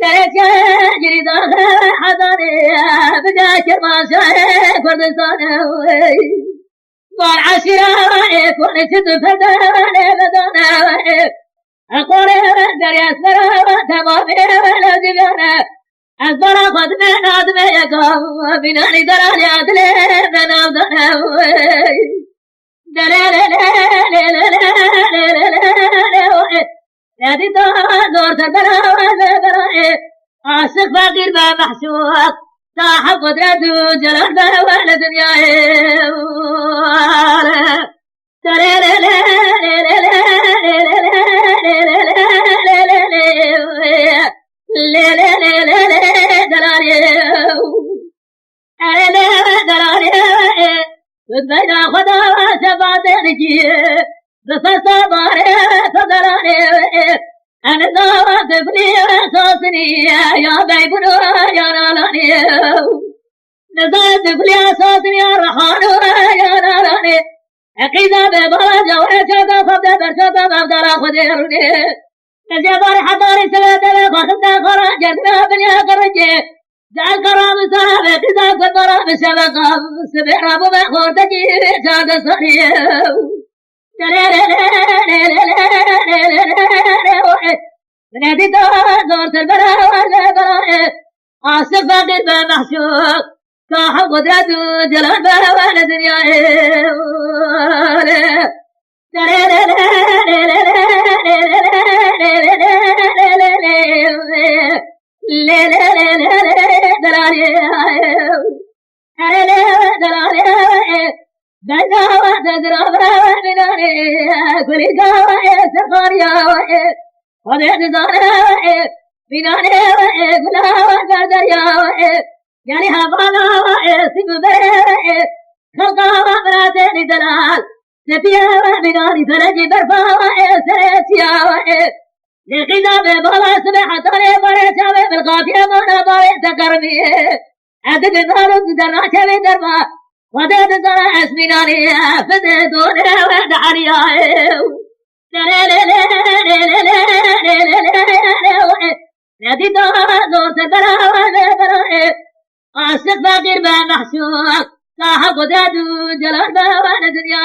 درجة جريدة حضاني بذاكر ما شاء كردستان والعشرة كنت تفداني بدانا أقول دريا سرا تمامي ولا زبانا أصبر قد من أدميك بناني دراني أدلي من أبدانا نادي دور تدرى عاشق فقير ما محشوق صاحب قدرته جلال ولا دنيا بين خدا شفاعتك بفصل باري فضلاني أنا دعوت بلي أساسني يا بيبنا يا نالاني نزلت بلي أساسني يا رحان يا نالاني أكيدا ببلا جوهر شادا فبدا برشادا مبدلا خديرني نجبار حضاري سبدا خاصدا خرا جدنا بنيا كرجي جعل كرام صاحب كذا كبرا بشبكة سبحان أبو بخور تجي شادا صريح نادي دور تلبرا ولا برا عاصف فقد محشوق صاحب قدرته جلال ولا دنيا دعوة تدرى بناني كل جوا سخاريا وذي زارا بناني كلها وقدريا يعني هبانا سبب خلقا براتني دلال سفيا بناني فرجي برفا سريسيا لقينا ببالا سبحة تاني بريشا بالغافية مانا بريشا كرمي عدد نارو درنا شوي درما ودد زرع اسمناني فددون ودعريا نادي دور تبرا وبرا عاشق فقير بمحشوق صاحب قدرته جلال بوان دنيا